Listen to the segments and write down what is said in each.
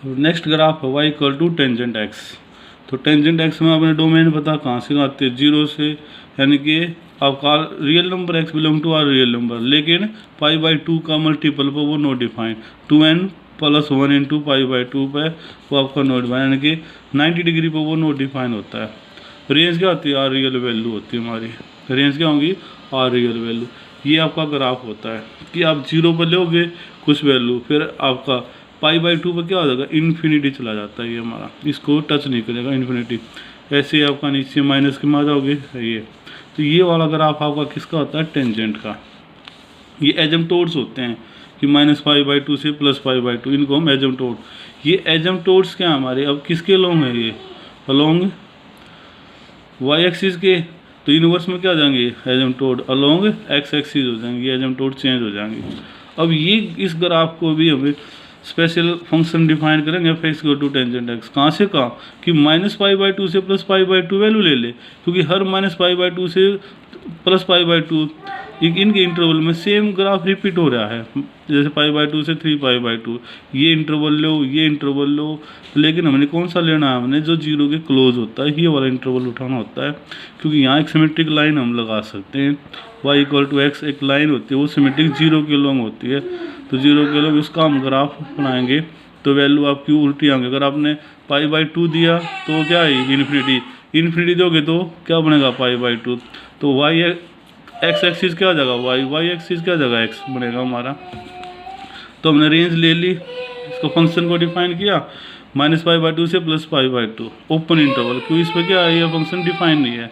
Next graph है y equal to tangent x। तो tangent x में अपने डोमेन पता कहाँ से आते हैं, जीरो से, यानी कि आपका real number x belong to R real number, लेकिन पाई बाई टू का मल्टीपल पर वो not define, 2n plus 1 into pi by two पे वो आपका नोट डिफाइन, यानी कि 90 डिग्री पर वो नोट डिफाइन होता है। रेंज क्या होती है, आर रियल वैल्यू होती है हमारी, रेंज क्या होगी, आर रियल वैल्यू। ये आपका ग्राफ होता है कि आप जीरो पर लोगे कुछ वैल्यू, फिर आपका पाई बाई टू पर क्या हो जाएगा, इन्फिनिटी चला जाता है, ये हमारा इसको टच नहीं करेगा इन्फिनिटी। ऐसे ही आपका नीचे माइनस के में आ जाओगे ये। तो ये वाला ग्राफ आपका किसका होता है, टेंजेंट का। ये एजम्प्टोड्स होते हैं कि माइनस पाई बाई टू से प्लस पाई बाई टू, इनको हम एजम्प्टोड। ये एजम्प्टोड्स क्या हमारे, अब किसके अलोंग है, ये अलोंग वाई एक्सिस के, तो यूनिवर्स में क्या हो जाएंगे, एजम्प्टोड अलोंग एक्स एक्सिस हो जाएंगे, ये एजम्प्टोड चेंज हो जाएंगे। अब ये इस ग्राफ को भी हमें स्पेशल फंक्शन डिफाइन करेंगे, F X to tangent X. कहाँ से कहाँ कि माइनस पाई बाई टू से plus pi by two value ले ले, क्योंकि हर माइनस पाई बाई टू से प्लस पाई बाई टू इनके इंटरवल में सेम ग्राफ रिपीट हो रहा है, जैसे पाई बाई टू से 3 पाई बाई टू, ये इंटरवल लो, ये इंटरवल लो, लेकिन हमने कौन सा लेना है, हमने जो जीरो के क्लोज होता है ये वाला इंटरवल उठाना होता है, क्योंकि यहाँ एक सिमेट्रिक लाइन हम लगा सकते हैं। वाई इक्वल टू एक्स एक लाइन होती है, वो सिमेट्रिक जीरो के लॉन्ग होती है, तो जीरो के लॉन्ग उसका हम ग्राफ बनाएंगे तो वैल्यू आपकी उल्टी आएंगे। अगर आपने पाई बाई टू दिया तो क्या है, इन्फिनिटी, इन्फिनिटी दोगे तो क्या बनेगा, पाई बाई टू, तो वाई एक्स एक्सिस क्या जगह वाई, वाई एक्सिस क्या जगह एक्स बनेगा हमारा। तो हमने रेंज ले ली, इसको फंक्शन को डिफाइन किया, माइनस पाई बाई टू से plus pi by to open interval, क्योंकि इस पर क्या है, ये फंक्शन डिफाइन नहीं है,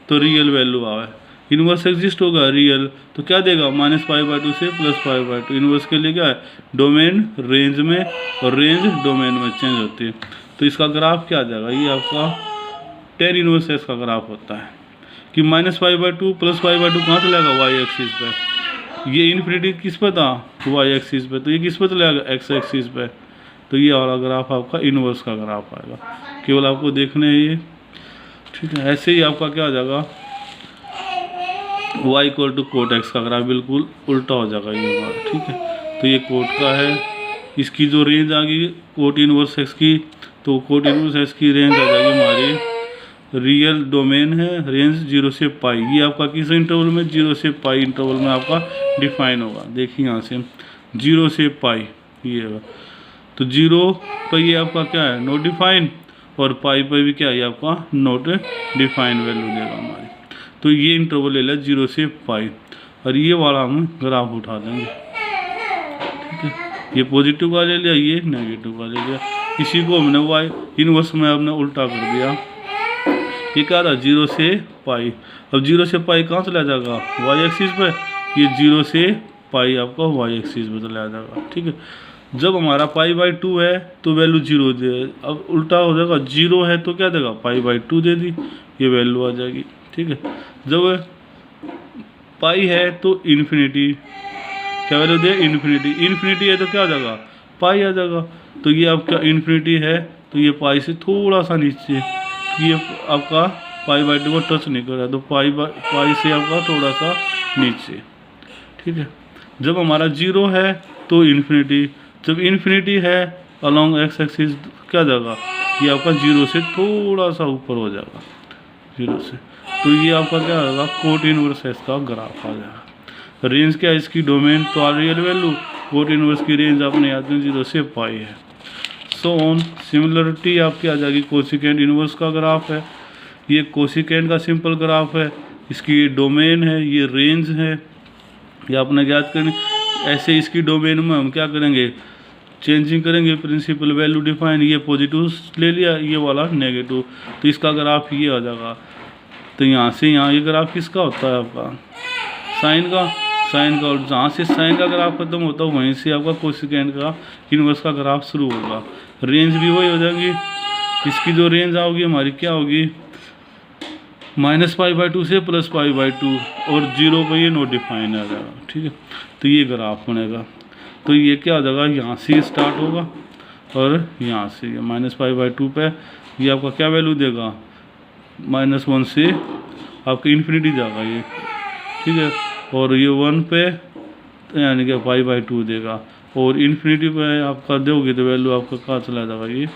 तो रियल वैल्यू आवे, इनवर्स एग्जिस्ट होगा रियल, तो क्या देगा, माइनस पाई बाई टू से plus pi by to. Inverse के लिए क्या है, डोमेन रेंज में और रेंज डोमेन में चेंज होती है, तो इसका ग्राफ क्या आ जाएगा, ये आपका टेन इनवर्स एक्स का ग्राफ होता है कि minus pi by two plus pi by to कहाँ से लेगा, वाई एक्सिस पे, ये इन्फिनिटी किस पे था, वाई एक्सिस पे, तो ये किस पे चलेगा, एक्स एक्सिस पे, तो ये वाला ग्राफ आपका इनवर्स का ग्राफ आएगा, केवल आपको देखने हैं ये, ठीक है। ऐसे ही आपका क्या आ जाएगा, Y equal to cot X का ग्राफ बिल्कुल उल्टा हो जाएगा ये हमारा, ठीक है। तो ये कोट का है, इसकी जो रेंज आ गई कोट इनवर्स एक्स की, तो कोट इनवर्स एक्स की रेंज आ जाएगी हमारी, रियल डोमेन है, रेंज जीरो से पाई, ये आपका किस इंटरवल में, जीरो से पाई इंटरवल में आपका डिफाइन होगा। देखिए यहाँ से जीरो से पाई ये है, तो जीरो पर ये आपका क्या है, नोट डिफाइन, और पाई पर भी क्या है, आपका नोट डिफाइन वैल्यू देगा हमारी। तो ये इंटरवल ले लिया जीरो से पाई, और ये वाला हम ग्राफ उठा देंगे, ठीक है। ये पॉजिटिव का ले लिया, ये नेगेटिव का ले लिया, इसी को हमने वाई इनवर्स में हमने उल्टा कर दिया। ये क्या था, जीरो से पाई, अब जीरो से पाई कहाँ चला जाएगा, वाई एक्सिस पे, ये जीरो से पाई आपका वाई एक्सिस पे चला जाएगा, ठीक है। जब हमारा पाई बाई टू है तो वैल्यू जीरो दे, अब उल्टा हो जाएगा, जीरो है तो क्या देगा, पाई बाई टू दे दी, ये वैल्यू आ जाएगी, ठीक है। जब पाई है तो इन्फिनिटी, क्या वैल्यू दे, इन्फिनिटी, इन्फिनिटी है तो क्या आ जाएगा, पाई आ जाएगा, तो ये आपका इन्फिनिटी है तो ये पाई से थोड़ा सा नीचे, ये आपका पाई बाई टू को टच नहीं कर रहा, तो पाई से आपका थोड़ा सा नीचे, ठीक है। जब हमारा जीरो है तो इन्फिनिटी, जब इन्फिनिटी है अलोंग एक्स एक्सिस क्या जाएगा, ये आपका जीरो से थोड़ा सा ऊपर हो जाएगा, जीरो से, तो ये आपका क्या होगा, कोट इनवर्स एक्स का ग्राफ आ जाएगा। रेंज क्या है इसकी, डोमेन तो R real value, cot inverse की रेंज आपने याद में जीरो से पाई है। सो ऑन सिमिलरिटी आपकी आ जाएगी, कोसिकेंट इनवर्स का ग्राफ है, ये कोसिकेंट का सिंपल ग्राफ है, इसकी डोमेन है, ये रेंज है, ये आपने याद करनी। ऐसे इसकी डोमेन में हम क्या करेंगे, चेंजिंग करेंगे, प्रिंसिपल वैल्यू डिफाइन, ये पॉजिटिव ले लिया, ये वाला नेगेटिव, तो इसका ग्राफ ये आ जाएगा। तो यहाँ से यहाँ ये ग्राफ किसका होता है, आपका साइन का, साइन का, और जहाँ से साइन का ग्राफ खत्म होता है वहीं से आपका कोसिकेंट का इनवर्स का ग्राफ शुरू होगा। रेंज भी वही हो जाएगी, इसकी जो रेंज आओगी हमारी क्या होगी, माइनस पाई बाई टू से प्लस पाई बाई टू, और जीरो पर ये नोट डिफाइन आ जाएगा, ठीक है। तो ये ग्राफ बनेगा, तो ये क्या हो जाएगा, यहाँ से स्टार्ट होगा और यहाँ से ये माइनस पाई बाई टू पे ये आपका क्या वैल्यू देगा, -1 से आपका इन्फिनिटी जाएगा ये, ठीक है, और ये 1 पे यानी कि पाई बाई टू देगा, और इन्फिनिटी पे आपका दोगे तो वैल्यू आपका कहाँ चला जाएगा ये,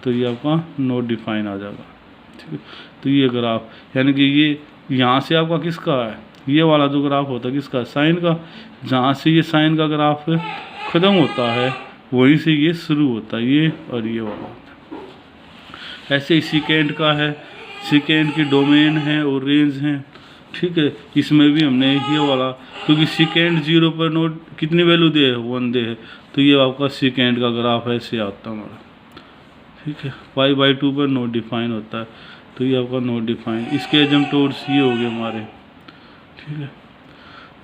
तो ये आपका नॉट डिफाइन आ जाएगा। ठीक है, तो ये ग्राफ यानी कि ये यहाँ से आपका किसका है, ये वाला जो ग्राफ होता है किसका, साइन का। जहाँ से ये साइन का ग्राफ ख़त्म होता है वहीं से ये शुरू होता है, ये और ये वाला होता है। ऐसे ही सेकेंड का है, सेकेंड की डोमेन है और रेंज है। ठीक है, इसमें भी हमने ये वाला, क्योंकि सेकेंड 0 पर नोट कितनी वैल्यू दे है, 1 दे है, तो ये आपका सेकेंड का ग्राफ ऐसे आता है हमारा। ठीक है, π/2 पर नोट डिफाइन होता है, तो ये आपका नोट डिफाइन। इसके एजम्पटोड्स ये हो गए हमारे। ठीक है,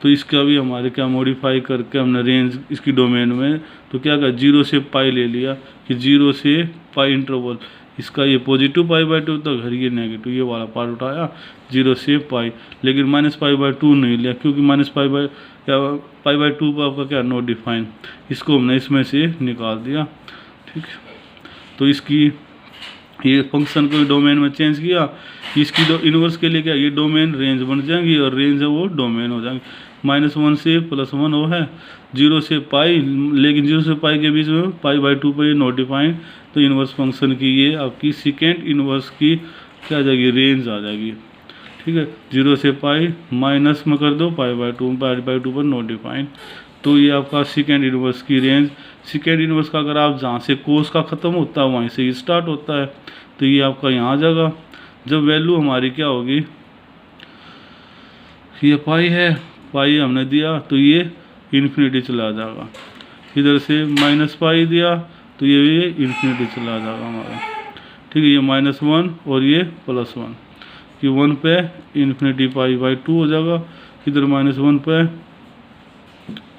तो इसका भी हमारे क्या मॉडिफाई करके हमने रेंज इसकी डोमेन में तो क्या कहा, 0 से पाई ले लिया कि 0 से पाई इंटरवल, इसका ये पॉजिटिव π/2 तक है, ये नेगेटिव, ये वाला पार्ट उठाया 0 से पाई, लेकिन -π/2 नहीं लिया क्योंकि π/2 पर आपका क्या नोट डिफाइन, इसको हमने इसमें से निकाल दिया। ठीक है, तो इसकी ये फंक्शन को डोमेन में चेंज किया, इसकी इन्वर्स के लिए क्या ये डोमेन रेंज बन जाएंगी और रेंज है वो डोमेन हो जाएंगी। -1 से +1 वो है 0 से पाई, लेकिन 0 से पाई के बीच में π/2 पर ये नॉट डिफाइंड, तो इन्वर्स फंक्शन की ये आपकी सेकेंड इन्वर्स की क्या आ जाएगी, रेंज आ जाएगी। ठीक है, 0 से पाई माइनस में कर दो π/2 पर नॉट डिफाइंड, तो ये आपका सेकेंड इन्वर्स की रेंज। सेकेंड इन्वर्स का अगर आप जहाँ से कोस का ख़त्म होता है वहीं से ही स्टार्ट होता है, तो ये आपका यहाँ आ जाएगा। जब वैल्यू हमारी क्या होगी, ये पाई है, पाई हमने दिया तो ये इन्फिनिटी चला जाएगा, इधर से -π दिया तो ये इन्फिनिटी चला जाएगा हमारा। ठीक है, ये -1 और ये +1 कि 1 पे इन्फिनिटी π/2 हो जाएगा, इधर -1 पे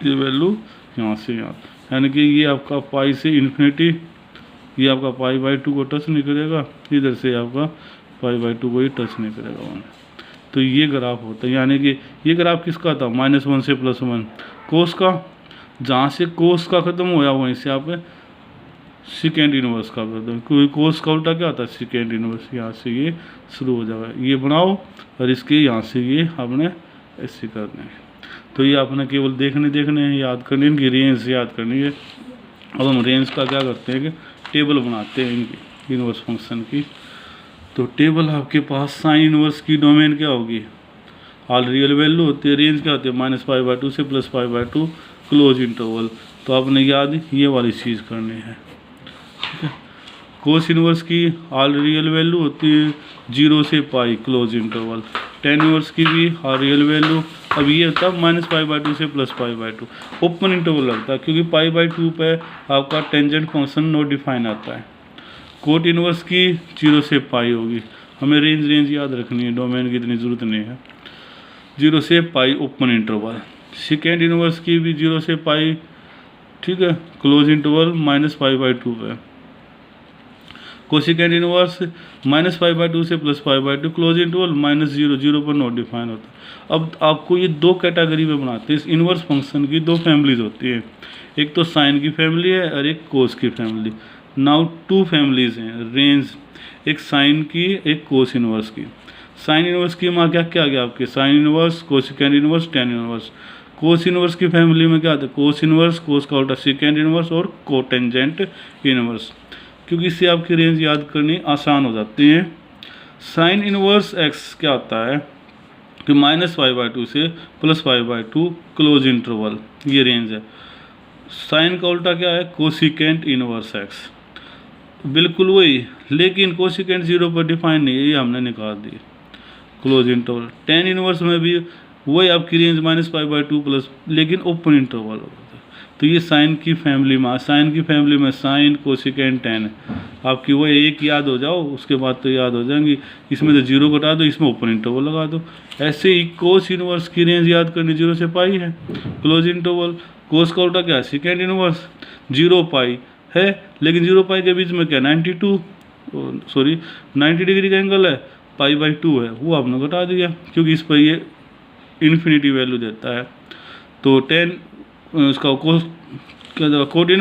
ये वैल्यू यहाँ से यहाँ, यानी कि ये आपका पाई से इन्फिनिटी, ये आपका π/2 को टच नहीं करेगा, इधर से आपका π/2 को ही टच नहीं करेगा 1। तो ये ग्राफ होता है, यानी कि ये ग्राफ किसका था, -1 से +1 कोस का। जहाँ से कोस का ख़त्म होया वहीं से आप सेकेंड इन्वर्स का कर दो, क्योंकि कोस का उल्टा क्या होता है, सेकेंड इन्वर्स। यहाँ से ये शुरू हो जाएगा, ये बनाओ और इसके यहाँ से ये आपने ऐसे करने हैं। तो ये आपने केवल देखने हैं, याद करनी है, इनकी रेंज याद करनी है। अब हम रेंज का क्या करते हैं कि टेबल बनाते हैं इनकी इन्वर्स फंक्शन की। तो टेबल आपके पास साइन इन्वर्स की डोमेन क्या होगी, ऑल रियल वैल्यू होती है, रेंज क्या होती है -π/2 से +π/2 क्लोज इंटरवल। तो आपने याद ये वाली चीज़ करनी है। ठीक है, कोस इन्वर्स की ऑल रियल वैल्यू होती है 0 से पाई क्लोज इंटरवल, टेन इन्वर्स की भी ऑल रियल वैल्यू। अब ये होता है -π/2 से +π/2 ओपन इंटरवल लगता है, क्योंकि π/2 पे आपका टेंजेंट फंक्शन नॉट डिफाइन आता है। कोट इन्वर्स की 0 से पाई होगी, हमें रेंज याद रखनी है, डोमेन की इतनी ज़रूरत नहीं है। 0 से पाई ओपन इंटरवल, सेकेंड इन्वर्स की भी 0 से पाई। ठीक है, क्लोज इंटरवल -π/2 पे। कोसेकेंड इन्वर्स -π/2 से +π/2 क्लोज इंटरवल -0 पर नॉट डिफाइन होता है। अब आपको ये दो कैटेगरी में बनाते हैं, इस इन्वर्स फंक्शन की दो फैमिलीज होती है, एक तो साइन की फैमिली है और एक कोस की फैमिली। नाउ टू फैमिलीज हैं रेंज, एक साइन की एक कोस इन्वर्स की। साइन इन्वर्स की माँ क्या क्या गया आपके, sine inverse, cosecant inverse, tan inverse. Cos inverse की फैमिली में क्या आता है, कोस इन्वर्स, कोस का उल्टा सेकेंड इन्वर्स और कोटेंजेंट इन्वर्स, क्योंकि इससे आपकी रेंज याद करनी आसान हो जाती है। साइन इन्वर्स एक्स क्या होता है कि -π/2 से +π/2 क्लोज इंटरवल, ये रेंज है। साइन का उल्टा क्या है, कोसिकेंट इन्वर्स एक्स, बिल्कुल वही, लेकिन कोसिकेंट 0 पर डिफाइन नहीं है, ये हमने निकाल दी क्लोज इंटरवल। टेन इन्वर्स में भी वही आपकी रेंज -π/2 प्लस, लेकिन ओपन इंटरवल होता है। तो ये साइन की फैमिली में साइन, कोसिकेंट, टेन आपकी वो एक याद हो जाओ, उसके बाद तो याद हो जाएंगी। इसमें तो 0 घटा दो, इसमें ओपन इंटरवल लगा दो। ऐसे ही कोस इन्वर्स की रेंज याद करनी 0 से पाई है, क्लोज इंटरवल। कोस का उल्टा क्या है, सेकेंड इन्वर्स, 0 पाई है, लेकिन 0 पाई के बीच में क्या 90 डिग्री का एंगल है, π/2 है, वो आपने घटा दिया क्योंकि इस पर ये इन्फिनिटी वैल्यू देता है। तो 10 उसका कोस क्या जाएगा, कोट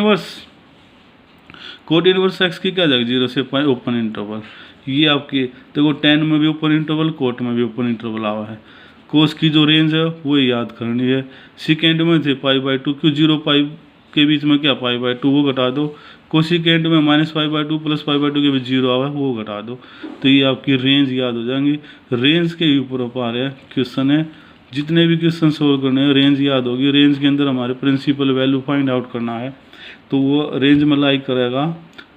इन्वर्स एक्स की क्या जाएगी 0 से पाई ओपन इंटरवल। ये आपकी देखो 10 में भी ओपन इंटरवल, कोट में भी ओपन इंटरवल आवा है। कोस की जो रेंज है वो याद करनी है। सेकेंड में थे π/2, क्यों 0 पाई के बीच में क्या π/2 वो घटा दो, कोसिकेंट में -π/2 प्लस π/2 के बीच 0 आवा वो घटा दो, तो ये आपकी रेंज याद हो जाएंगी। रेंज के ऊपर ऊपर है क्वेश्चन है, जितने भी क्वेश्चन सोल्व करने हैं रेंज याद होगी। रेंज के अंदर हमारे प्रिंसिपल वैल्यू फाइंड आउट करना है, तो वो रेंज में लाइक करेगा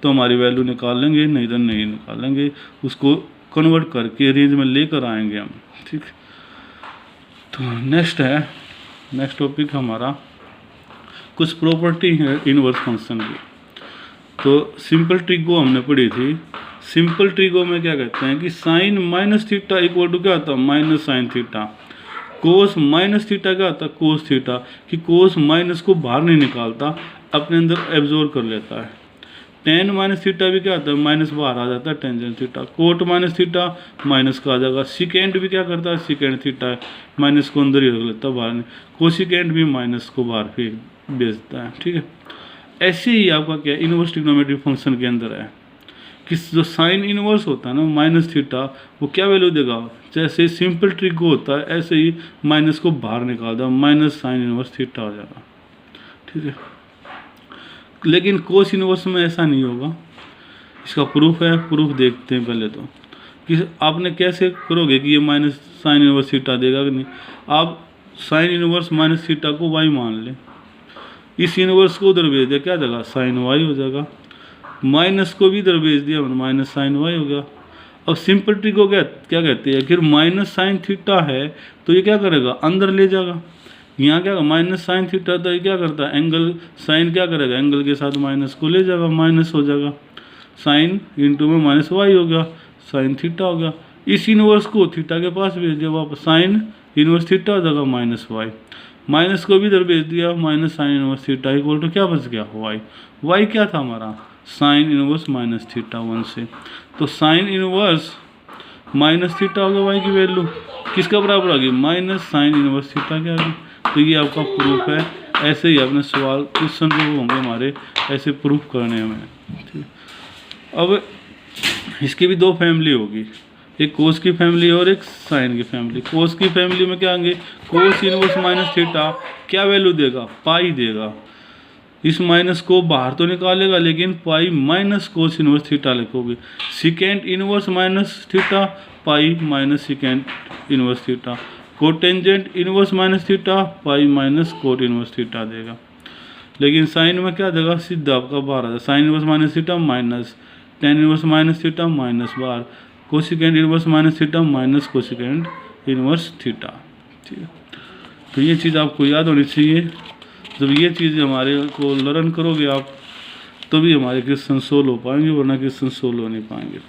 तो हमारी वैल्यू निकाल लेंगे, नहीं तो नहीं निकालेंगे, उसको कन्वर्ट करके रेंज में लेकर आएंगे हम। ठीक, तो नेक्स्ट टॉपिक हमारा कुछ प्रॉपर्टी है इनवर्स फंक्शन की। तो सिंपल ट्रिगो हमने पढ़ी थी। सिंपल ट्रिगो में क्या कहते हैं कि sine minus theta equal to क्या होता है minus sine theta, cos minus theta क्या होता है कोस थीटा, कि कोस माइनस को बाहर नहीं निकालता, अपने अंदर एब्जॉर्ब कर लेता है। टेन माइनस थीटा भी क्या होता है माइनस बाहर आ जाता है tangent theta, cot minus theta minus का आ जाएगा। सिकेंड भी क्या करता है सिकेंड थीटा है, माइनस को अंदर ही रख लेता है बाहर नहीं, कोसिकेंड भी माइनस को बाहर फेंक भेजता है। ठीक है, ऐसे ही आपका क्या इनवर्स ट्रिग्नोमेट्रिक फंक्शन के अंदर है कि जो साइन इनवर्स होता है ना माइनस थीटा, वो क्या वैल्यू देगा, जैसे सिंपल ट्रिगो होता है ऐसे ही माइनस को बाहर निकाल दो, माइनस साइन इनवर्स थीटा हो जाएगा। ठीक है, लेकिन कोस इनवर्स में ऐसा नहीं होगा। इसका प्रूफ है, प्रूफ देखते हैं पहले तो कि आपने कैसे करोगे कि ये माइनस साइन इनवर्स थीटा देगा कि नहीं। आप साइन इनवर्स माइनस थीटा को वाई मान लें, इस इनवर्स को उधर भेज दिया क्या देगा साइन वाई हो जाएगा, माइनस को भी इधर भेज दिया माइनस साइन वाई हो गया। अब सिंपल ट्रिक को क्या कहते हैं, फिर माइनस साइन थीटा है तो ये क्या करेगा अंदर ले जाएगा, यहाँ क्या माइनस साइन थीटा तो ये क्या करता है एंगल साइन क्या करेगा एंगल के साथ माइनस को ले जाएगा, माइनस हो जाएगा, साइन इंटू में माइनस वाई हो गया, साइन थीटा हो गया। इस इनवर्स को थीटा के पास भेज दिया वापस, साइन इनवर्स थीटा हो जाएगा माइनस वाई, माइनस को भी इधर भेज दिया minus sine inverse theta equal to क्या बच गया वाई। वाई क्या था हमारा साइन इनवर्स माइनस थीटा 1 से, तो साइन इनवर्स माइनस थीटा होगा वाई की वैल्यू किसका बराबर आ गई माइनस साइन इनवर्स थीटा क्या आ गई। तो ये आपका प्रूफ है। ऐसे ही अपने सवाल क्वेश्चन जो होंगे हमारे ऐसे प्रूफ करने हमें। ठीक, अब इसकी भी दो फैमिली होगी, एक कोस की फैमिली और एक साइन की फैमिली। कोस की फैमिली में क्या आएंगे कोस इनवर्स माइनस थीटा क्या वैल्यू देगा पाई देगा, इस माइनस को बाहर तो निकालेगा लेकिन pi minus cos inverse theta लिखोगे। Secant inverse minus theta pi minus secant inverse theta, cotangent inverse minus theta pi minus cot inverse theta देगा। लेकिन साइन में क्या देगा सीधा आपका बाहर आ जाएगा, sine inverse minus theta minus tan inverse minus theta minus बाहर, cosecant inverse minus theta minus cosecant inverse theta. ठीक है, तो ये चीज़ आपको याद होनी चाहिए। जब ये चीज़ हमारे को लर्न करोगे आप तो भी हमारे क्वेश्चन सोल्व हो पाएंगे, वरना क्वेश्चन सोल्व हो नहीं पाएंगे।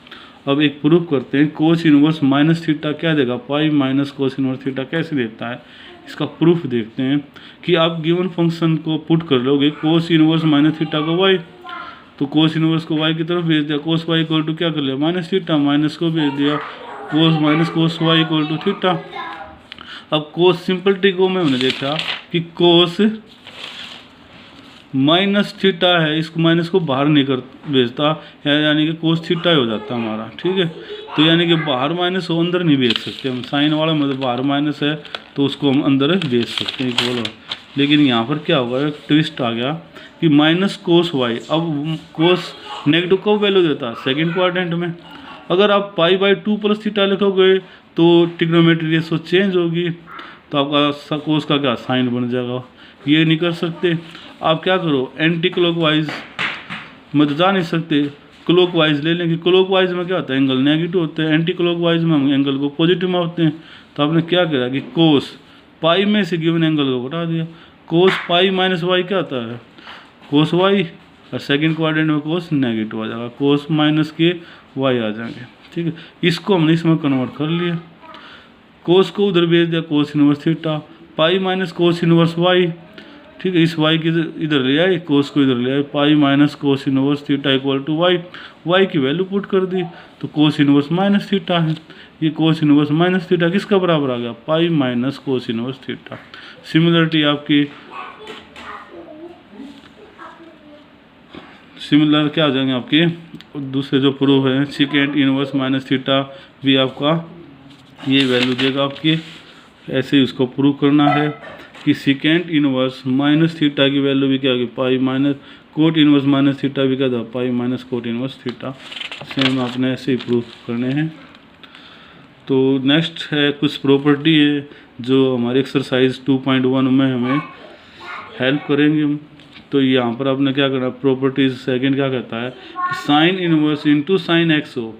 अब एक प्रूफ करते हैं, कोस इनवर्स माइनस थीटा क्या देगा पाई माइनस कोस इनवर्स थीटा कैसे देता है, इसका प्रूफ देखते हैं। कि आप गिवन फंक्शन को पुट कर लोगे कोस इनवर्स माइनस थीटा को वाई, तो कोस इनवर्स को वाई की तरफ भेज दिया, कोस वाई इक्वल टू क्या कर लिया माइनस थीटा, माइनस को भेज दिया cos minus cos Y equal to theta. अब कोस सिंपल ट्रिगो में हमने देखा कि कोस माइनस थीटा है, इसको माइनस को बाहर नहीं कर भेजता, यानी कि कोस थीटा हो जाता हमारा। ठीक है, तो यानी कि बाहर माइनस हो अंदर नहीं भेज सकते हम, साइन वाला मतलब बाहर माइनस है तो उसको हम अंदर भेज सकते हैं इक्वल। लेकिन यहाँ पर क्या होगा एक ट्विस्ट आ गया कि माइनस कोस वाई, अब कोस नेगेटिव कब वैल्यू देता है सेकेंड क्वाड्रेंट में। अगर आप π/2 प्लस थीटा लिखोगे तो ट्रिग्नोमेट्री रेशो चेंज होगी, तो आपका कोस का क्या साइन बन जाएगा। ये नहीं कर सकते, आप क्या करो एंटी क्लॉकवाइज में तो जा नहीं सकते, क्लॉकवाइज ले लेंगे। क्लॉकवाइज में क्या होता है एंगल नेगेटिव होते हैं, एंटी क्लॉकवाइज में हम एंगल को पॉजिटिव में होते हैं। तो आपने क्या करा कि कोस पाई में से गिवन एंगल को घटा दिया, कोस पाई माइनस वाई क्या होता है कोस वाई, और सेकंड क्वाड्रेंट में कोस नेगेटिव आ जाएगा, कोस माइनस के वाई आ जाएंगे। ठीक है, इसको हमने इसमें कन्वर्ट कर लिया, कोस को उधर भेज दिया cos inverse theta, pi minus cos inverse Y. ठीक है, इस वाई की इधर ले आए, कोस को इधर ले आए, pi minus cos inverse theta equal to Y, Y की वैल्यू पुट कर दी तो कोस इनवर्स माइनस थीटा है। ये कोस इनवर्स माइनस थीटा किसका बराबर आ गया पाई minus cos inverse theta. Similarity आपकी सिमिलर क्या आ जाएंगे आपके दूसरे जो प्रूफ है, सिकेंड इनवर्स माइनस थीटा भी आपका ये वैल्यू देगा आपकी। ऐसे ही उसको प्रूव करना है। कि सेकेंड इनवर्स माइनस थीटा की वैल्यू भी क्या होगी, पाई minus cot inverse minus theta भी क्या था, पाई minus cot inverse theta. Same आपने ऐसे ही प्रूफ करने हैं। तो नेक्स्ट है कुछ प्रॉपर्टी है जो हमारे एक्सरसाइज 2.1 में हमें हेल्प करेंगे। तो यहाँ पर आपने क्या करना, प्रॉपर्टीज सेकंड क्या कहता है कि sine inverse into sine x हो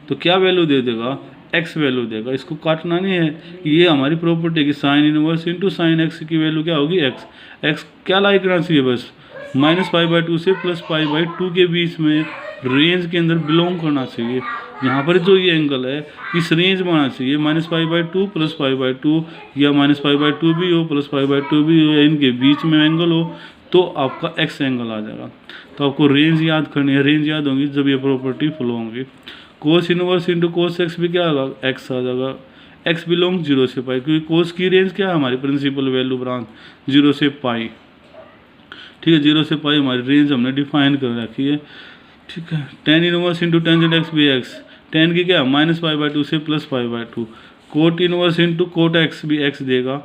तो क्या वैल्यू दे देगा, एक्स वैल्यू देगा। इसको काटना नहीं है, ये हमारी प्रॉपर्टी है कि sine inverse into sine x की वैल्यू क्या होगी, एक्स। एक्स क्या लाई करना चाहिए, बस -π/2 से +π/2 के बीच में रेंज के अंदर बिलोंग करना चाहिए। यहाँ पर जो ये एंगल है इस रेंज में आना चाहिए, -π/2 +π/2 या -π/2 भी हो +π/2 भी हो या इनके बीच में एंगल हो तो आपका एक्स एंगल आ जाएगा। तो आपको रेंज याद करनी है, रेंज याद होंगी जब ये प्रॉपर्टी फॉलो होंगी। कोस इनवर्स इंटू कोस एक्स भी क्या होगा, एक्स आ जाएगा। एक्स बिलोंग 0 से पाई, क्योंकि कोस की रेंज क्या है हमारी प्रिंसिपल वैल्यू ब्रांच 0 से पाई, ठीक है। 0 से पाई हमारी रेंज हमने डिफाइन कर रखी है, ठीक है। Tan inverse into tangent x भी एक्स, टेन की क्या -π/2 से +π/2। Cot inverse into cot x भी एक्स देगा।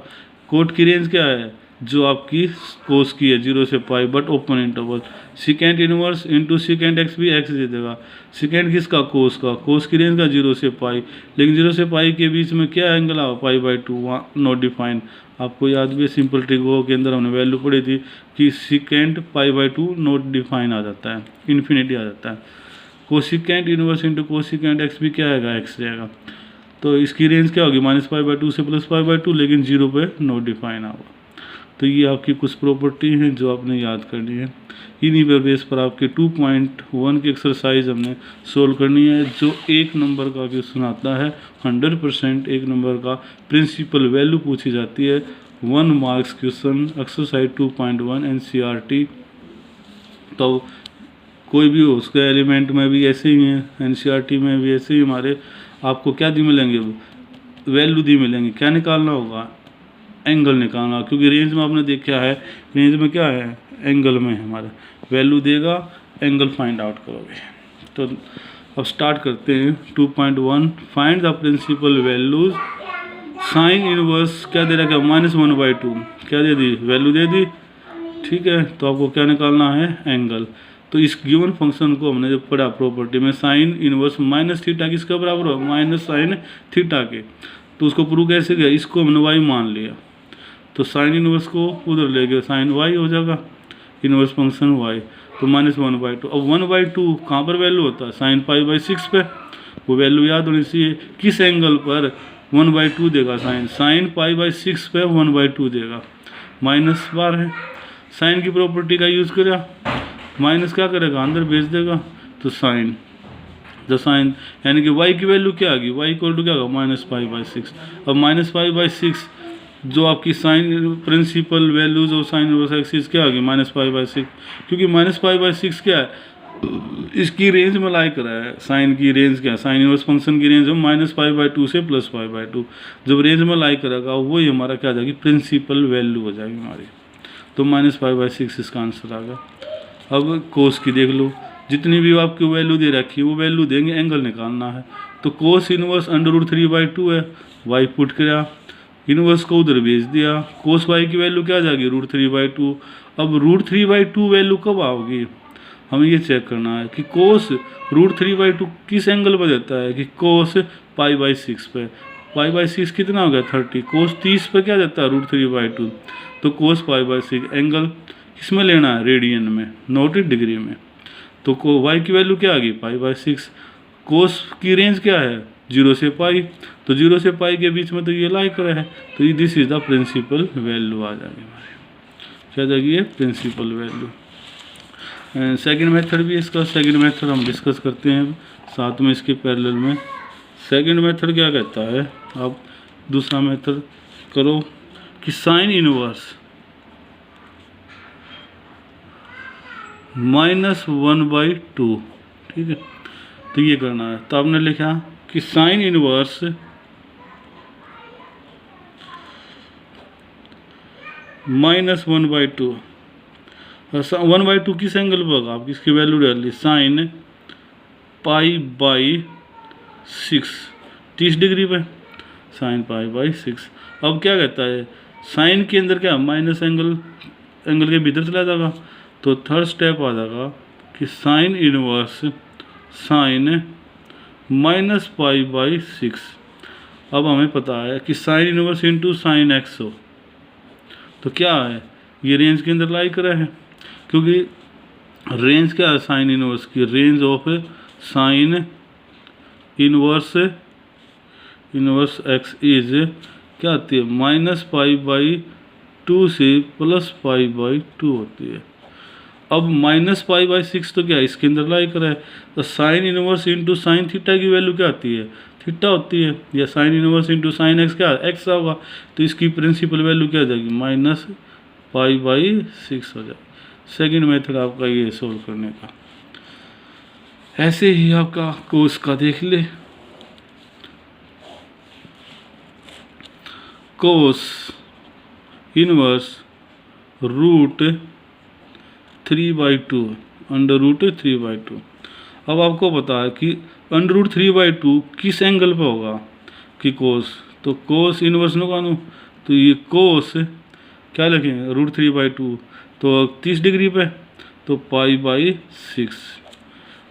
कोट की रेंज क्या है, जो आपकी कोस की है 0 से pi but open interval. Secant inverse into secant x भी एक्स दे देगा। सेकेंड किसका, कोस का, कोस की रेंज का 0 से पाई, लेकिन 0 से पाई के बीच में क्या एंगल आ, π/2, वहाँ नॉट डिफाइंड। आपको याद भी है सिंपल ट्रिको के अंदर हमने वैल्यू पढ़ी थी कि सेकेंड π/2 नॉट डिफाइन आ जाता है, इन्फिनिटी आ जाता है। Cosecant inverse into cosecant x भी क्या आएगा, एक्स रहेगा। तो इसकी रेंज क्या होगी, -π/2 से +π/2, लेकिन 0 पे नॉट डिफाइन होगा। तो ये आपकी कुछ प्रॉपर्टी हैं जो आपने याद करनी है। इन्हीं पर बेस पर आपके 2.1 की एक्सरसाइज हमने सोल्व करनी है, जो 1 नंबर का क्वेश्चन आता है। 100% 1 नंबर का प्रिंसिपल वैल्यू पूछी जाती है। 1 मार्क्स क्वेश्चन एक्सरसाइज 2.1 NCERT। तो कोई भी हो, उसके एलिमेंट में भी ऐसे ही हैं, NCERT में भी ऐसे ही हमारे आपको क्या दी मिलेंगे, वैल्यू दी मिलेंगे। क्या निकालना होगा, एंगल निकालना, क्योंकि रेंज में आपने देखा है, रेंज में क्या है, एंगल में हमारा वैल्यू देगा, एंगल फाइंड आउट करोगे। तो अब स्टार्ट करते हैं 2.1 find the principal values. Sine inverse क्या दे रखा है, -1/2 क्या दे दी, वैल्यू दे दी, ठीक है। तो आपको क्या निकालना है, एंगल। तो इस गिवन फंक्शन को हमने जब पढ़ा प्रॉपर्टी में, साइन इनवर्स -θ किसका बराबर हो, -sin θ के। तो उसको प्रूव कैसे किया, इसको हमने y मान लिया, तो साइन इनवर्स को उधर ले गए, साइन y हो जाएगा, इनवर्स फंक्शन y। तो -1/2। अब 1/2 कहाँ पर वैल्यू होता है, साइन π/6 पे, वो वैल्यू याद होनी चाहिए। किस एंगल पर 1/2 देगा, साइन π/6 पे 1/2 देगा। माइनस बार है, साइन की प्रॉपर्टी का यूज़ करेगा, माइनस क्या करेगा, अंदर भेज देगा। तो साइन द साइन यानी कि y की वैल्यू क्या आ गई, y इक्वल टू क्या होगा, -π/6। अब -π/6 जो आपकी साइन प्रिंसिपल वैल्यूज और साइन इनवर्स एक्सिस क्या आ गई, -π/6, क्योंकि -π/6 क्या है, इसकी रेंज में लाई करा है। साइन की रेंज क्या है, साइन इनवर्स फंक्शन की रेंज है -π/2 से +π/2। जब रेंज में लाई करेगा वही हमारा क्या आ जाएगी, प्रिंसिपल वैल्यू हो जाएगी हमारी। तो -π/6 इसका आंसर आ गया। अब कोस की देख लो, जितनी भी आपकी वैल्यू दे रखी है वो वैल्यू देंगे, एंगल निकालना है। तो कोस इनवर्स √3/2 है, y पुट किया, इनवर्स को उधर भेज दिया, कोस y की वैल्यू क्या आ जाएगी, √3/2। अब √3/2 वैल्यू कब आओगी, हमें ये चेक करना है कि कोस √3/2 किस एंगल पर देता है, कि कोस π/6 पे। π/6 कितना हो गया, 30। कोस 30 पे क्या देता है, √3/2। तो कोस π/6 एंगल किसमें लेना है, रेडियन में, नॉट डिग्री में। तो y की वैल्यू क्या आ गई, π/6। कोस की रेंज क्या है, 0 से पाई, तो 0 से पाई के बीच में तो ये लाई कर है, तो this is the principal value आ जाएगी हमारी, क्या जाएगी ये प्रिंसिपल वैल्यू। सेकंड मेथड भी इसका, सेकंड मेथड हम डिस्कस करते हैं साथ में इसके पैरेलल में। सेकंड मेथड क्या कहता है, आप दूसरा मेथड करो कि साइन इनवर्स -1/2, ठीक है। तो ये करना है, तो आपने लिखा कि साइन इनवर्स -1/2, 1/2 किस एंगल पर होगा, आप इसकी वैल्यू डाल ली, साइन π/6 30 डिग्री पे, साइन π/6। अब क्या कहता है, साइन के अंदर क्या माइनस एंगल के भीतर चला जाएगा, तो थर्ड स्टेप आ जाएगा कि sine inverse sine minus pi by 6। अब हमें पता है कि sine inverse into sine x हो तो क्या है, ये रेंज के अंदर लाई करा है, क्योंकि रेंज क्या है साइन इनवर्स की, range of sine inverse x is क्या आती है माइनस पाई बाई 2 से प्लस पाई बाई 2 होती है। अब माइनस पाई बाई 6 तो क्या है इसके अंदर लाई करा है, तो sine inverse into sine theta की वैल्यू क्या आती है, थीटा होती है, या sine inverse into sine x क्या एक्स होगा, तो इसकी प्रिंसिपल वैल्यू क्या आ जाएगी माइनस पाई बाई 6 हो जाएगी। सेकंड मेथड आपका ये सोल्व करने का। ऐसे ही आपका कोस का देख ले, cos inverse root 3/2 under root 3/2। अब आपको पता है कि अंडर रूट 3/2 किस एंगल पे होगा कि कोस, तो कोस इनवर्स नो कानू, तो ये कोस क्या लिखेंगे रूट 3/2 तो 30 डिग्री पे, तो पाई बाई 6।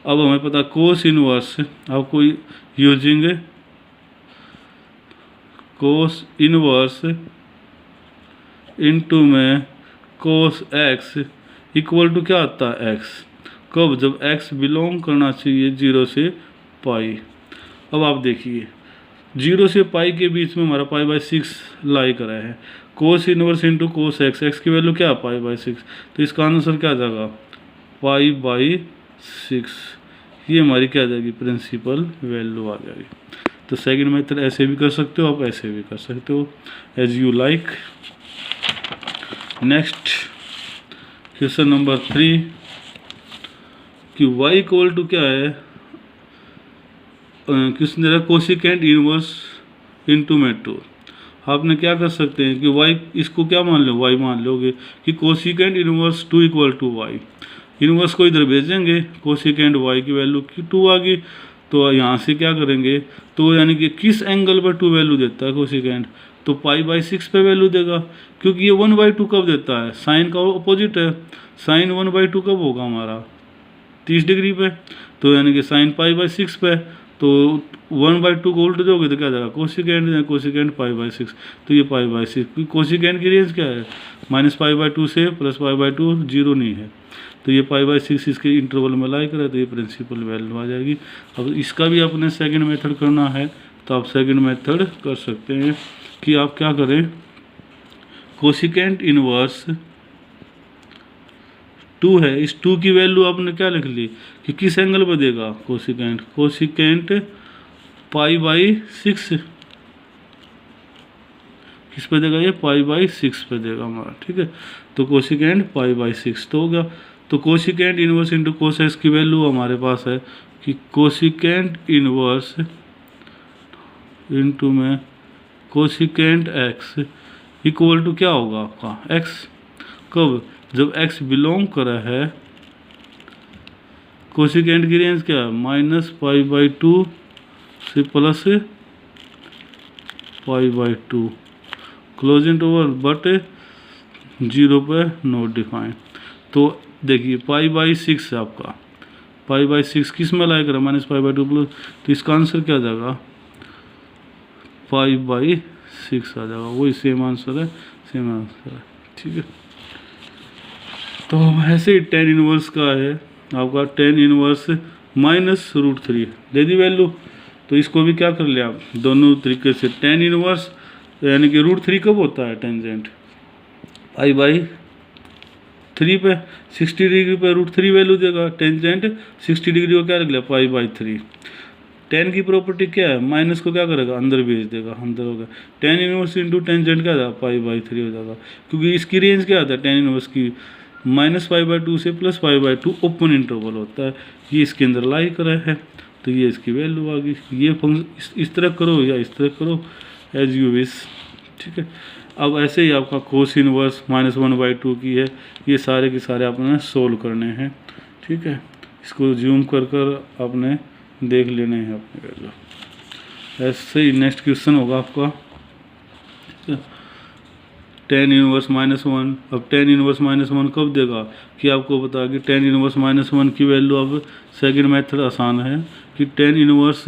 अब हमें पता कोस इनवर्स आपको यूजिंग कोस इनवर्स इनटू में कोस एक्स इक्वल टू क्या आता है एक्स, कब जब एक्स बिलोंग करना चाहिए 0 से पाई। अब आप देखिए 0 से पाई के बीच में हमारा पाई बाई 6 लाई करा है, कोस inverse into cos x, x की वैल्यू क्या है पाई बाई 6, तो इसका आंसर क्या आ जाएगा पाई बाई 6। ये हमारी क्या आ जाएगी प्रिंसिपल वैल्यू आ जाएगी। तो सेकंड मेथड ऐसे भी कर सकते हो, आप ऐसे भी कर सकते हो, as you like. Next question number 3 कि y इक्वल टू क्या है, क्वेश्चन दे रहा है कोसिकेंट इनवर्स इनटू में 2। आपने क्या कर सकते हैं कि y इसको क्या मान लो y मान लोगे कि cosecant inverse 2 equal to y, inverse को इधर भेजेंगे, कोसिकेंट y की वैल्यू की 2 आ गई, तो यहाँ से क्या करेंगे, तो यानी कि किस एंगल पर 2 वैल्यू देता है कोसिकेंट, तो पाई बाई 6 पे वैल्यू देगा, क्योंकि ये 1/2 कब देता है, साइन का अपोजिट है, साइन 1/2 कब होगा हमारा 30 डिग्री पे, तो यानी कि साइन पाई बाई 6 पे, तो 1/2 को उल्ट दोगे तो क्या जाएगा कोसिकेंट पाई बाई 6, तो ये पाई बाई 6, कोसिकेंट की रेंज क्या है माइनस पाई बाई 2 से प्लस पाई बाई 2, 0 नहीं है, तो ये पाई बाई 6 इसके इंटरवल में लाई करे, तो ये प्रिंसिपल वैल्यू आ जाएगी। अब इसका भी आपने सेकंड मेथड करना है, तो आप सेकंड मेथड कर सकते हैं कि आप क्या करें, कोसिकेंट इनवर्स 2 है, इस 2 की वैल्यू आपने क्या लिख ली कि किस एंगल पर देगा कोसिकेंट पाई बाई 6 किस पे देगा, ये पाई बाई 6 पे देगा हमारा, ठीक है, तो कोसिकेंट पाई बाई 6 तो हो गया। तो cosecant inverse into cos x की वैल्यू हमारे पास है कि कोसिकेंट इनवर्स इंटू में कोसिकेंट एक्स इक्वल टू क्या होगा आपका एक्स, कब जब एक्स बिलोंग करा है, कोसिकेंट की रेंज क्या है माइनस पाई बाई 2 से plus pi by 2, close interval but 0 पे नॉट डिफाइन। तो देखिए पाई बाई 6 है आपका, पाई बाई 6 किस में लाया करा माइनस पाई बाई 2 प्लस, तो इसका आंसर क्या आ जाएगा पाई बाई 6 आ जाएगा, वही सेम आंसर है, सेम आंसर है, ठीक है। तो ऐसे ही टेन इनवर्स का है आपका, टेन इनवर्स माइनस रूट 3 दे दी वैल्यू, तो इसको भी क्या कर लिया आप दोनों तरीके से, टेन इनवर्स यानी कि रूट 3 कब होता है टेंजेंट पाई बाई 3 पे, 60 डिग्री पे रूट 3 वैल्यू देगा, टेंजेंट 60 डिग्री को क्या रख लिया पाई बाई 3। टेन की प्रॉपर्टी क्या है, माइनस को क्या करेगा अंदर भेज देगा, अंदर होगा टेन इनवर्स इंटू टेंजेंट क्या था पाई बाई 3 हो जाएगा, क्योंकि इसकी रेंज क्या आता है टेन इनवर्स की माइनस पाई बाई 2 से plus pi by 2 open interval होता है, ये इसके अंदर लाई करा है, तो ये इसकी वैल्यू आ गई। ये फंक्शन इस तरह करो या इस तरह करो एज यू विश, ठीक है। अब ऐसे ही आपका कोस इनवर्स -1/2 की है, ये सारे के सारे आपने सोल्व करने हैं, ठीक है। इसको जूम कर कर आपने देख लेने हैं अपने वैल्यू। ऐसे ही नेक्स्ट क्वेश्चन होगा आपका टेन इनवर्स -1। अब टेन इनवर्स -1 कब देगा कि आपको पता कि टेन इनवर्स -1 की वैल्यू, अब सेकंड मेथड आसान है कि टेन इनवर्स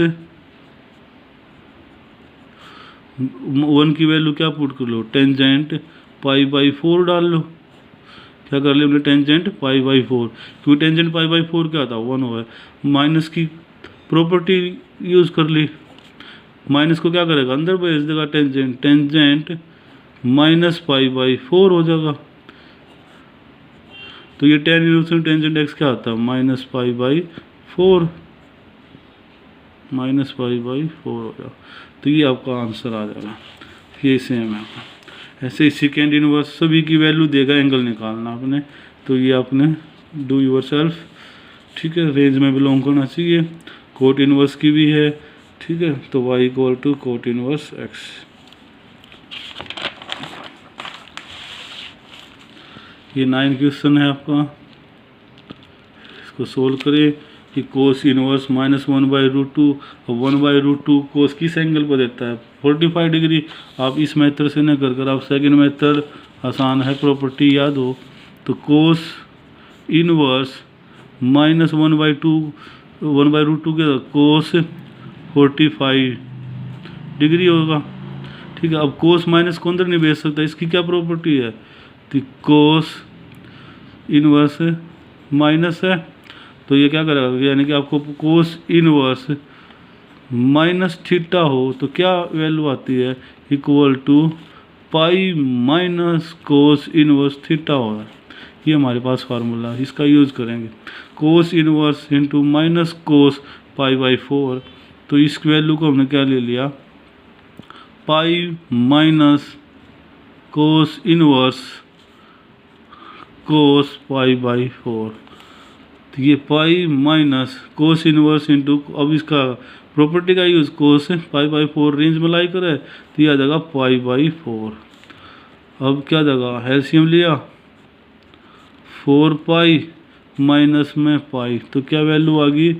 1 की वैल्यू क्या पुट कर लो, टेंजेंट π/4 डाल लो। क्या कर लिया हमने, टेंजेंट π/4, क्योंकि टेंजेंट π/4 क्या था, 1 हुआ है। माइनस की प्रॉपर्टी यूज़ कर ली, माइनस को क्या करेगा, अंदर भेज देगा, टेंजेंट -π/4 हो जाएगा। तो ये टेन इनवर्स टेंजेंट एक्स क्या आता है, -π/4 हो जाएगा। तो ये आपका आंसर आ जाएगा, ये सेम है। ऐसे ही सेकेंड इनवर्स सभी की वैल्यू देगा, एंगल निकालना आपने, तो ये आपने डू योर सेल्फ, ठीक है। रेंज में बिलोंग करना चाहिए। कोट इनवर्स की भी है, ठीक है। तो y = कोट इनवर्स x। ये 9 क्वेश्चन है आपका, इसको सोल्व करें कि कोस इनवर्स -1/√2 और 1/√2 कोस किस एंगल पर देता है, 45 डिग्री। आप इस मेथड से न कर आप सेकंड मेथड आसान है, प्रॉपर्टी याद हो तो कोस इनवर्स -1/2 के कोस 45 डिग्री होगा, ठीक है। अब कोस माइनस को अंदर नहीं भेज सकता, इसकी क्या प्रॉपर्टी है, तो कोस इनवर्स माइनस है, तो ये क्या करेगा, यानी कि आपको कोस इनवर्स -θ हो तो क्या वैल्यू आती है, इक्वल टू π - कोस इनवर्स θ होगा। ये हमारे पास फार्मूला है, इसका यूज़ करेंगे। Cos inverse into minus cos π/4, तो इस वैल्यू को हमने क्या ले लिया, π - कोस इनवर्स कोस π/4। तो ये π - कोस इनवर्स इंटू, अब इसका प्रॉपर्टी का यूज़, कोस π/4 रेंज में लाई करे तो ये आ जाएगा π/4। अब क्या जाएगा, एलसीएम लिया, 4π माइनस में पाई, तो क्या वैल्यू आ गई,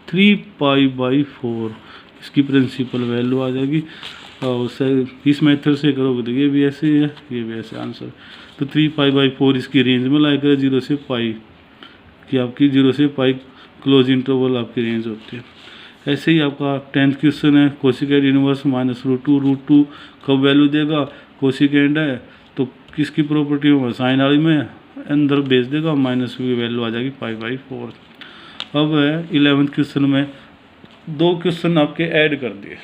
3π/4। इसकी प्रिंसिपल वैल्यू आ जाएगी। और इस मेथड से करोगे तो ये भी ऐसे ही है, ये भी ऐसे आंसर। तो 3π/4 इसकी रेंज में लाई करे 0 से पाई कि आपकी 0 से पाई क्लोज इंटरवल आपकी रेंज होती है। ऐसे ही आपका 10th क्वेश्चन है, कोसिकेंड इनवर्स -√2 कब वैल्यू देगा, कोसिकेंड है तो किसकी प्रॉपर्टी होगा, साइन वाली में अंदर भेज देगा, माइनस की वैल्यू आ जाएगी π/4। अब है 11th क्वेश्चन में 2 क्वेश्चन आपके ऐड कर दिए,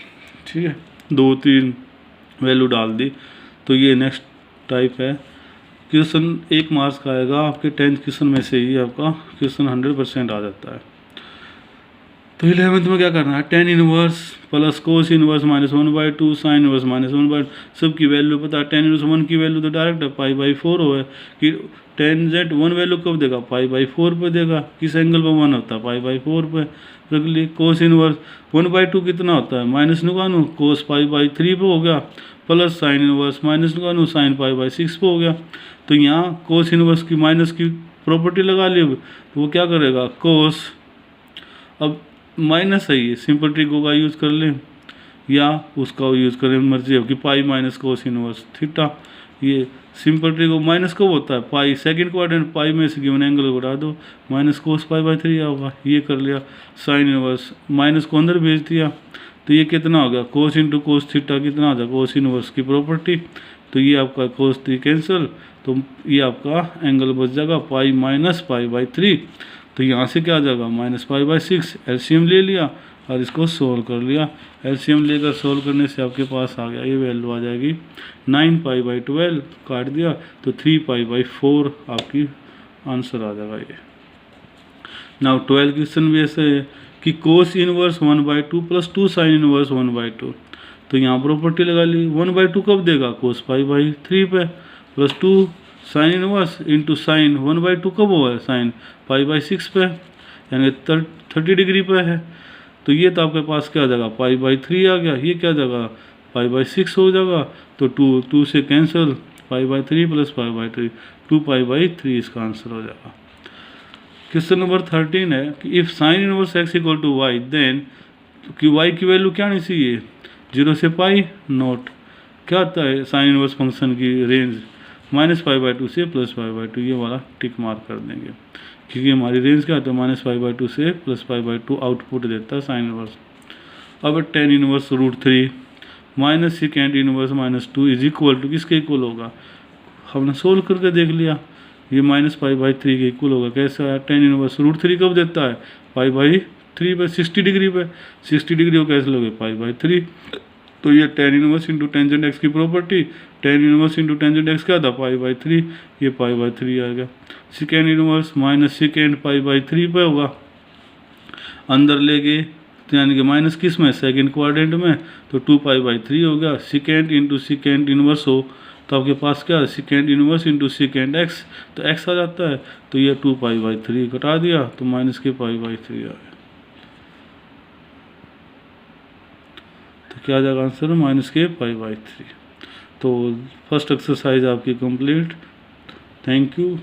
ठीक है, 2-3 वैल्यू डाल दी। तो ये नेक्स्ट टाइप है क्वेश्चन, 1 मार्क्स का आएगा आपके 10th क्वेश्चन में से ही आपका क्वेश्चन 100% आ जाता है। तो 11th में क्या करना है, tan inverse plus cos inverse -1/2 sine inverse -1/2, सब की वैल्यू पता है। टेन इनवर्स 1 की वैल्यू तो डायरेक्ट है π/4 हो है कि टेंजेंट 1 वैल्यू कब देगा, π/4 पे देगा, किस एंगल पर 1 होता है, π/4 पे रख ली। कोस इनवर्स 1/2 कितना होता है, माइनस निकालू कोस π/3 पे हो गया, प्लस साइन इनवर्स माइनस निकालू साइन π/6 पे हो गया। तो यहाँ कोस इनवर्स की माइनस की प्रॉपर्टी लगा ली, तो वो क्या करेगा, कोस, अब माइनस है ये, सिंपल ट्रिक का यूज़ कर लें या उसका यूज़ करें, मर्जी हो कि पाई माइनस कोस इनवर्स थीटा। ये सिंपल ट्रिक माइनस कब होता है, पाई सेकंड क्वाड्रेंट, पाई में से गिवन एंगल को उड़ा दो, माइनस कोस π/3 होगा। ये कर लिया, साइन इनवर्स माइनस को अंदर भेज दिया, तो ये कितना हो गया, कोस इंटू कोस थीटा कितना आ जाएगा, कोस इनवर्स की प्रॉपर्टी। तो ये आपका कोस 3 कैंसिल, तो ये आपका एंगल बच जाएगा पाई माइनस π/3। तो यहाँ से क्या आ जाएगा, -π/6। एलसीएम ले लिया और इसको सोल्व कर लिया। एलसीएम लेकर सोल्व करने से आपके पास आ गया, ये वैल्यू आ जाएगी 9π/12, काट दिया तो 3π/4 आपकी आंसर आ जाएगा ये। नाउ 12 क्वेश्चन भी ऐसे है कि cos inverse 1/2 plus 2 sine inverse 1/2। तो यहाँ प्रॉपर्टी लगा ली, 1/2 कब देगा, कोस π/3 पे, plus 2 sine inverse into sine 1/2 कब हुआ है, साइन π/6 पे, यानी 30 डिग्री पे है। तो ये तो आपके पास क्या आ जाएगा, π/3 आ गया, ये क्या आ जाएगा, π/6 हो जाएगा। तो 2 से कैंसिल, π/3 प्लस π/3, 2π/3 इसका आंसर हो जाएगा। क्वेश्चन नंबर 13 है कि if sine inverse x equal to Y, then कि y की वैल्यू क्या नहीं चाहिए, 0 से पाई नॉट, क्या आता है साइन इनवर्स फंक्शन की रेंज, -π/2 से +π/2, ये वाला टिक मार्क कर देंगे क्योंकि हमारी रेंज क्या होता है -π/2 से +π/2 आउटपुट देता है साइन इनवर्स। अब tan inverse √3 minus second inverse -2 is equal to किसके इक्वल होगा, हमने सोल्व करके देख लिया, ये -π/3 के इक्वल होगा। कैसा है, tan इनवर्स √3 कब देता है, π/3 पे 60 डिग्री पे, 60 डिग्री को कैसे लोगे π/3, तो ये tan inverse into tangent x की property, tan inverse into tangent x क्या था π/3, ये π/3 आ गया। सेकेंड इनवर्स माइनस सेकेंड π/3 पे होगा, अंदर ले गए तो यानी कि माइनस किस में, सेकेंड क्वाड्रेंट में, तो 2π/3 हो गया। सेकेंड इंटू सेकेंड इनवर्स हो तो आपके पास क्या है, second inverse into secant x, तो एक्स आ जाता है, तो ये 2π/3 घटा दिया तो माइनस के π/3 आ गया। तो क्या आ जाएगा आंसर, माइनस के π/3। तो फर्स्ट एक्सरसाइज आपकी कंप्लीट। Thank you.